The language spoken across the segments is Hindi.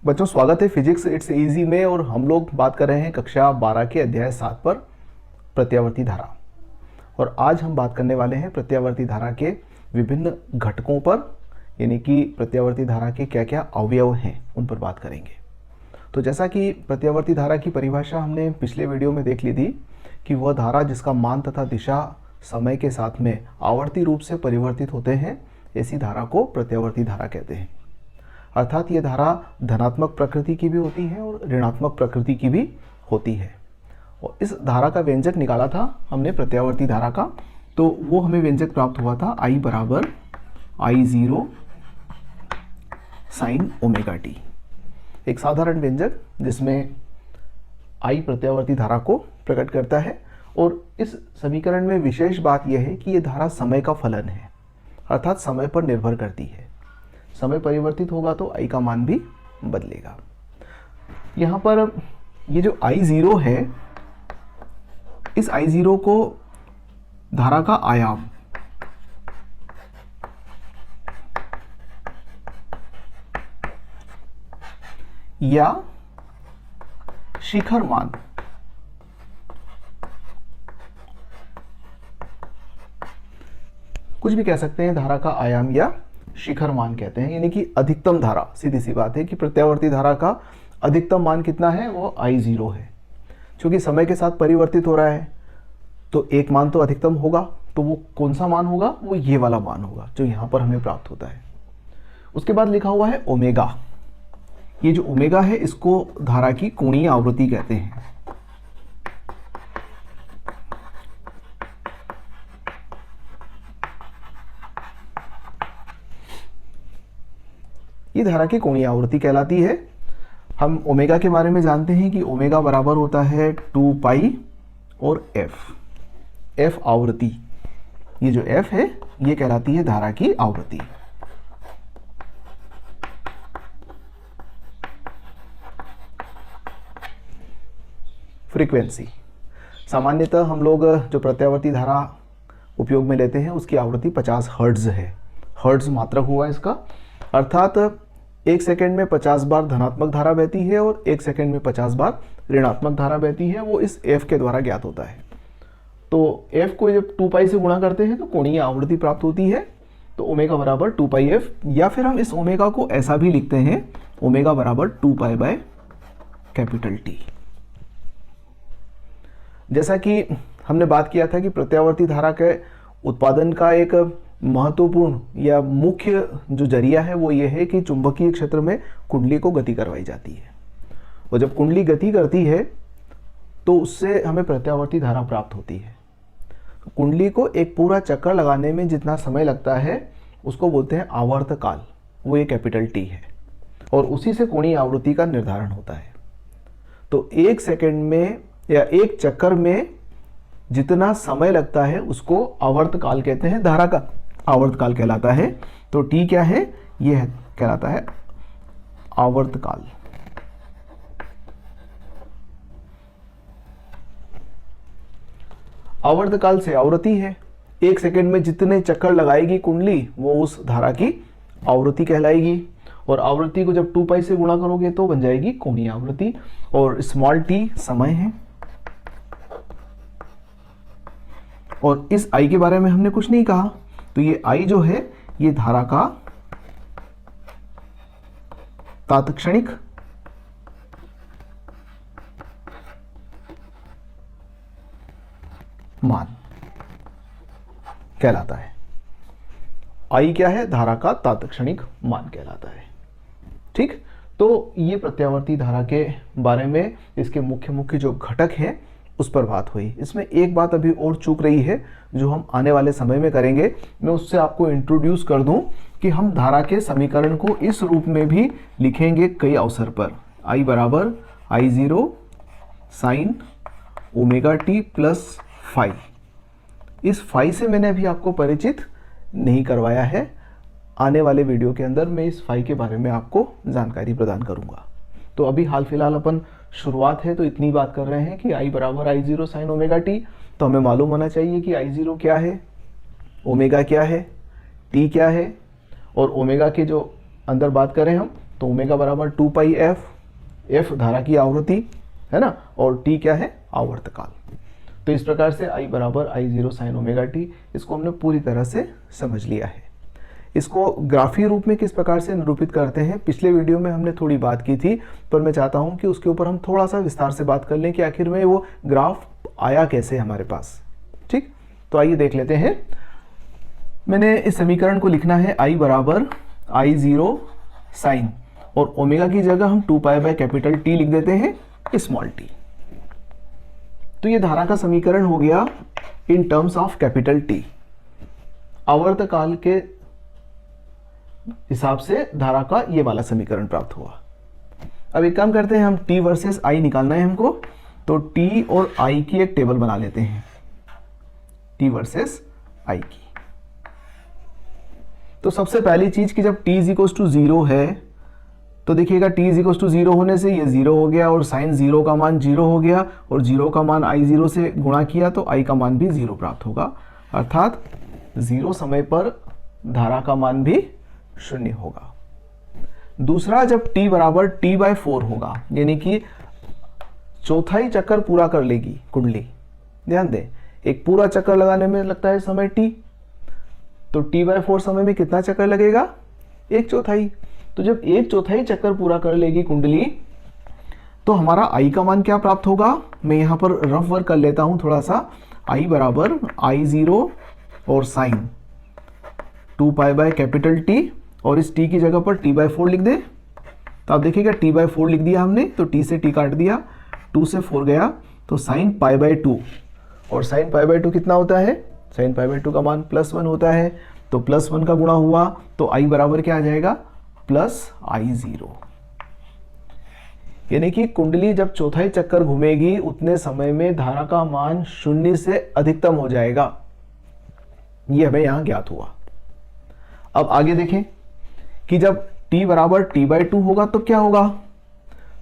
बच्चों, स्वागत है फिजिक्स इट्स इजी में। और हम लोग बात कर रहे हैं कक्षा 12 के अध्याय 7 पर, प्रत्यावर्ती धारा। और आज हम बात करने वाले हैं प्रत्यावर्ती धारा के विभिन्न घटकों पर, यानी कि प्रत्यावर्ती धारा के क्या क्या अवयव हैं उन पर बात करेंगे। तो जैसा कि प्रत्यावर्ती धारा की परिभाषा हमने पिछले वीडियो में देख ली थी कि वह धारा जिसका मान तथा दिशा समय के साथ में आवर्ती रूप से परिवर्तित होते हैं, ऐसी धारा को प्रत्यावर्ती धारा कहते हैं। अर्थात ये धारा धनात्मक प्रकृति की भी होती है और ऋणात्मक प्रकृति की भी होती है। और इस धारा का व्यंजक निकाला था हमने प्रत्यावर्ती धारा का, तो वो हमें व्यंजक प्राप्त हुआ था I बराबर I0 साइन ओमेगा टी। एक साधारण व्यंजक जिसमें I प्रत्यावर्ती धारा को प्रकट करता है। और इस समीकरण में विशेष बात यह है कि यह धारा समय का फलन है, अर्थात समय पर निर्भर करती है। समय परिवर्तित होगा तो I का मान भी बदलेगा। यहाँ पर ये जो I0 है, इस I0 को धारा का आयाम या शिखर मान कुछ भी कह सकते हैं, धारा का आयाम या शिखर मान कहते हैं, यानी कि अधिकतम धारा। सीधी सी बात है कि प्रत्यावर्ती धारा का अधिकतम मान कितना है, वो I0 है। क्योंकि समय के साथ परिवर्तित हो रहा है तो एक मान तो अधिकतम होगा, तो वो कौन सा मान होगा, वो ये वाला मान होगा जो यहाँ पर हमें प्राप्त होता है। उसके बाद लिखा हुआ है ओमेगा। ये जो ओमेगा है इसको धारा की कोणीय आवृत्ति कहते हैं। ये धारा की कोणीय आवृत्ति कहलाती है। हम ओमेगा के बारे में जानते हैं कि ओमेगा बराबर होता है 2 पाई और एफ आवृत्ति। ये जो एफ है ये कहलाती है धारा की आवृत्ति। फ्रीक्वेंसी, सामान्यतः हम लोग जो प्रत्यावर्ती धारा उपयोग में लेते हैं उसकी आवृत्ति 50 हर्ट्ज है। हर्ट्ज मात्रक हुआ इसका, अर्थात 1 सेकंड में 50 बार धनात्मक धारा बहती है और 1 सेकंड में 50 बार ऋणात्मक धारा बहती है। वो इस एफ के द्वारा ज्ञात होता है। तो एफ को जब 2 पाई से गुणा करते हैं तो कोणीय आवृत्ति प्राप्त होती है। तो ओमेगा बराबर 2 पाई एफ, या फिर हम इस ओमेगा को ऐसा भी लिखते हैं, ओमेगा बराबर 2 पाई बाय कैपिटल टी। जैसा कि हमने बात किया था कि प्रत्यावर्ती धारा के उत्पादन का एक महत्वपूर्ण या मुख्य जो जरिया है वो ये है कि चुंबकीय क्षेत्र में कुंडली को गति करवाई जाती है। और जब कुंडली गति करती है तो उससे हमें प्रत्यावर्ती धारा प्राप्त होती है। कुंडली को एक पूरा चक्कर लगाने में जितना समय लगता है उसको बोलते हैं आवर्तकाल, वो ये कैपिटल टी है। और उसी से कोणीय आवृत्ति का निर्धारण होता है। तो 1 सेकंड में या एक चक्कर में जितना समय लगता है उसको आवर्तकाल कहते हैं, धारा का आवर्तकाल कहलाता है। तो टी क्या है, यह कहलाता है आवर्तकाल। आवर्तकाल से आवृत्ति है, 1 सेकंड में जितने चक्कर लगाएगी कुंडली वो उस धारा की आवृत्ति कहलाएगी। और आवृत्ति को जब 2 पाई से गुणा करोगे तो बन जाएगी कोणीय आवृत्ति। और स्मॉल टी समय है। और इस I के बारे में हमने कुछ नहीं कहा, तो ये I जो है ये धारा का तात्क्षणिक मान कहलाता है। I क्या है, धारा का तात्क्षणिक मान कहलाता है। ठीक, तो ये प्रत्यावर्ती धारा के बारे में इसके मुख्य मुख्य जो घटक हैं उस पर बात हुई। इसमें एक बात अभी और चूक रही है जो हम आने वाले समय में करेंगे। मैं उससे आपको इंट्रोड्यूस कर दूं कि हम धारा के समीकरण को इस रूप में भी लिखेंगे कई अवसर पर। I बराबर I0 sine omega t plus phi. इस फाई से मैंने अभी आपको परिचित नहीं करवाया है। आने वाले वीडियो के अंदर मैं इस फाई के बारे में आपको जानकारी प्रदान करूंगा। तो अभी हाल फिलहाल अपन शुरुआत है तो इतनी बात कर रहे हैं कि I बराबर I0 साइन ओमेगा टी। तो हमें मालूम होना चाहिए कि I0 क्या है, ओमेगा क्या है, टी क्या है, और ओमेगा के जो अंदर बात करें हम तो ओमेगा बराबर 2 पाई एफ, एफ धारा की आवृत्ति है ना, और टी क्या है, आवर्तकाल। तो इस प्रकार से I बराबर I0 साइन ओमेगा टी, इसको हमने पूरी तरह से समझ लिया है। इसको ग्राफीय रूप में किस प्रकार से निरूपित करते हैं, पिछले वीडियो में हमने थोड़ी बात की थी, पर मैं चाहता हूं कि उसके ऊपर हम थोड़ा सा विस्तार से बात कर लें कि आखिर में वो ग्राफ आया कैसे हमारे पास। ठीक, तो आइए देख लेते हैं। मैंने इस समीकरण को लिखना है I बराबर I0 साइन, और ओमेगा की जगह हम 2 पाई बाय कैपिटल टी लिख देते हैं स्मॉल टी। तो ये धारा का समीकरण हो गया in terms of capital T. आवर्तकाल के हिसाब से धारा का ये वाला समीकरण प्राप्त हुआ। अब एक काम करते हैं, हम t वर्सेस I निकालना है हमको, तो t और I की एक टेबल बना लेते हैं, t वर्सेस I की। तो सबसे पहली चीज कि जब t इज इक्वल टू 0 है, तो देखिएगा t इज इक्वल टू 0 होने से ये 0 हो गया, और साइन 0 का मान 0 हो गया, और 0 का मान I0 से गुणा किया तो I का मान भी 0 प्राप्त होगा, अर्थात 0 समय पर धारा का मान भी 0 होगा। दूसरा, जब t बराबर t/4 होगा, यानी कि चौथाई चक्कर पूरा कर लेगी कुंडली। ध्यान दें, एक पूरा चक्कर लगाने में लगता है समय t, तो t/4 समय में कितना चक्कर लगेगा, 1/4। तो जब 1/4 चक्कर पूरा कर लेगी कुंडली, तो हमारा I का मान क्या प्राप्त होगा, मैं यहाँ पर रफ वर्क कर लेता हूँ थोड़ा सा। I बराबर I0 और sine 2 pi by capital T, और इस t की जगह पर t/4 लिख दे। तो आप देखिएगा t/4 लिख दिया हमने, तो t से t काट दिया, 2 से 4 गया, तो साइन π/2, और साइन π/2 कितना होता है, साइन π/2 का मान +1 होता है, तो +1 का गुणा हुआ तो I बराबर क्या आ जाएगा, +I0। यानी कि कुंडली जब चौथाई चक्कर घूमेगी उतने समय में धारा का मान 0 से अधिकतम हो जाएगा। ये हमें यहां ज्ञात हुआ। अब आगे देखें कि जब t बराबर t/2 होगा तो क्या होगा,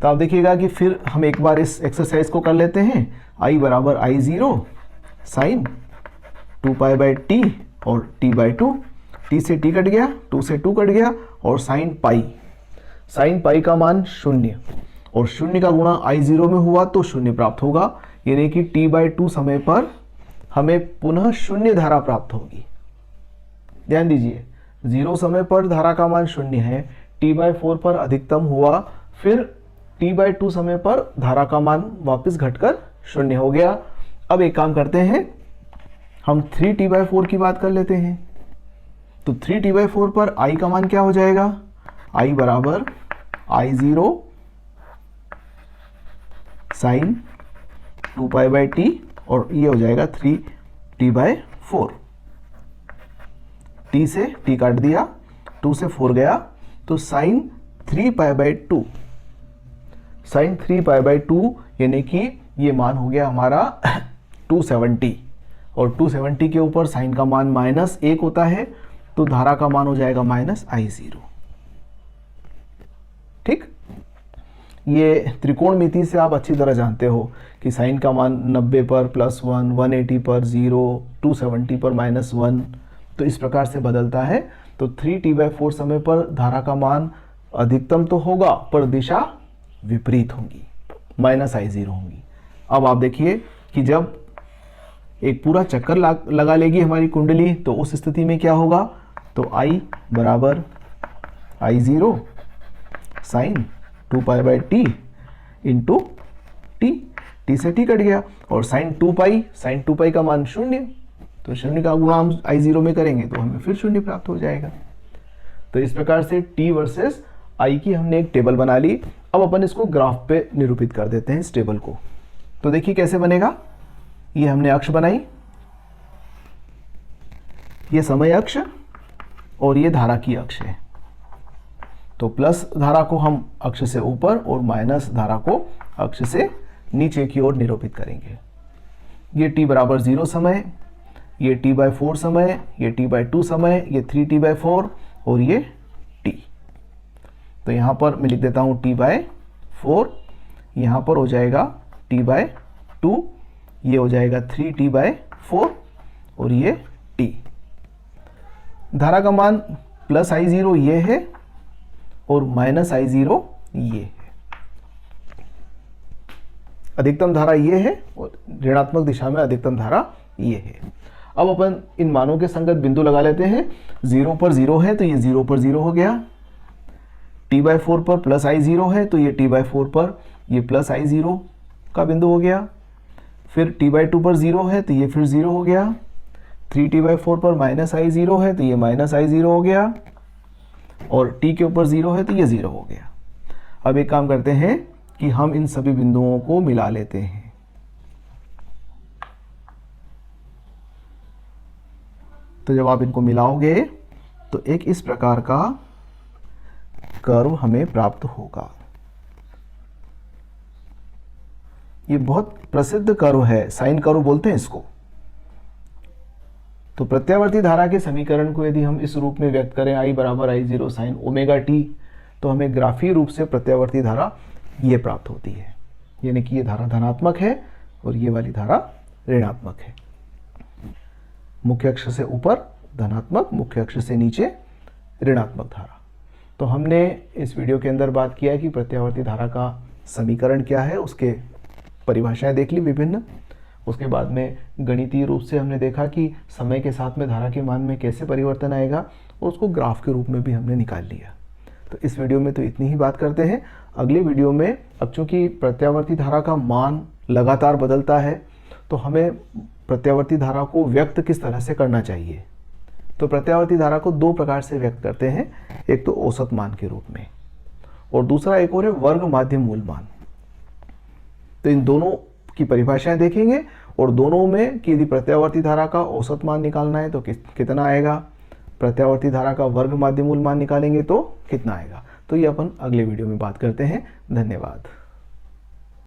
तो आप देखिएगा कि फिर हम एक बार इस एक्सरसाइज को कर लेते हैं। I बराबर I0 sine 2 pi by T और t/2, t से t कट गया, 2 से 2 कट गया, और साइन पाई का मान 0, और 0 का गुणा I0 में हुआ तो 0 प्राप्त होगा, यानी कि t/2 समय पर हमें पुनः 0 धारा प्राप्त होगी। ध्यान दीजिए, 0 समय पर धारा का मान 0 है, t/4 पर अधिकतम हुआ, फिर t/2 समय पर धारा का मान वापस घटकर 0 हो गया। अब एक काम करते हैं, हम 3t/4 की बात कर लेते हैं। तो 3t/4 पर I का मान क्या हो जाएगा, I बराबर I0 sine 2 pi by T, और ये हो जाएगा 3t/4। t से t काट दिया, 2 से 4 गया, तो साइन 3π/2, साइन 3π/2, यानी कि ये मान हो गया हमारा 270, और 270 के ऊपर साइन का मान -1 होता है, तो धारा का मान हो जाएगा -I0। ठीक, ये त्रिकोणमिति से आप अच्छी तरह जानते हो कि साइन का मान 90 पर +1, 180 पर 0, 270 पर -1, तो इस प्रकार से बदलता है। तो 3t/4 समय पर धारा का मान अधिकतम तो होगा, पर दिशा विपरीत होगी, -I0 होगी। अब आप देखिए कि जब एक पूरा चक्कर लगा लेगी हमारी कुंडली, तो उस स्थिति में क्या होगा, तो I बराबर I0 sine 2 pi by t into t, t से टी कट गया, और साइन 2 पाई का मान 0, तो 0 का गुणा हम I0 में करेंगे तो हमें फिर 0 प्राप्त हो जाएगा। तो इस प्रकार से t वर्सेस I की हमने एक टेबल बना ली। अब अपन इसको ग्राफ पे निरूपित कर देते हैं इस टेबल को। तो देखिए कैसे बनेगा, ये हमने अक्ष बनाई, ये समय अक्ष और ये धारा की अक्ष है। तो प्लस धारा को हम अक्ष से ऊपर और माइनस धारा को अक्ष से नीचे की ओर निरूपित करेंगे। ये t बराबर 0 समय, ये t/4 समय, ये t/2 समय, ये 3t/4 और ये t। तो यहाँ पर मैं लिख देता हूँ t/4, यहाँ पर हो जाएगा t/2, ये हो जाएगा 3t/4 और ये t। धारा का मान +I0 ये है और माइनस I0 ये है। अधिकतम धारा ये है और ऋणात्मक दिशा में अधिकतम धारा ये है। अब अपन इन मानों के संगत बिंदु लगा लेते हैं। 0 पर 0 है तो ये 0 पर 0 हो गया। T/4 पर प्लस I0 है तो ये T/4 पर ये प्लस I0 का बिंदु हो गया। फिर T/2 पर 0 है तो ये फिर 0 हो गया। 3T/4 पर माइनस I0 है तो ये माइनस I0 हो गया और T के ऊपर 0 है तो ये 0 हो गया। अब एक काम करते हैं कि हम इन सभी बिंदुओं को मिला लेते हैं। तो जब आप इनको मिलाओगे तो एक इस प्रकार का कर्व हमें प्राप्त होगा। ये बहुत प्रसिद्ध कर्व है, साइन कर्व बोलते हैं इसको। तो प्रत्यावर्ती धारा के समीकरण को यदि हम इस रूप में व्यक्त करें I बराबर I0 साइन ओमेगा टी, तो हमें ग्राफीय रूप से प्रत्यावर्ती धारा ये प्राप्त होती है। यानी कि ये धारा धनात्मक है और ये वाली धारा ऋणात्मक है। मुख्य अक्ष से ऊपर धनात्मक, मुख्य अक्ष से नीचे ऋणात्मक धारा। तो हमने इस वीडियो के अंदर बात किया कि प्रत्यावर्ती धारा का समीकरण क्या है, उसके परिभाषाएं देख ली विभिन्न। उसके बाद में गणितीय रूप से हमने देखा कि समय के साथ में धारा के मान में कैसे परिवर्तन आएगा और उसको ग्राफ के रूप में भी हमने निकाल लिया। तो इस वीडियो में तो इतनी ही बात करते हैं। अगले वीडियो में, अब चूंकि प्रत्यावर्ती धारा का मान लगातार बदलता है, तो हमें प्रत्यावर्ती धारा को व्यक्त किस तरह से करना चाहिए। तो प्रत्यावर्ती धारा को दो प्रकार से व्यक्त करते हैं, एक तो औसत मान के रूप में और दूसरा एक और है वर्ग माध्य मूल मान। तो इन दोनों की परिभाषाएं देखेंगे और दोनों में कि यदि प्रत्यावर्ती धारा का औसत मान निकालना है तो कितना आएगा, प्रत्यावर्ती धारा का वर्ग माध्य मूल मान निकालेंगे तो कितना आएगा। तो ये अपन अगले वीडियो में बात करते हैं। धन्यवाद।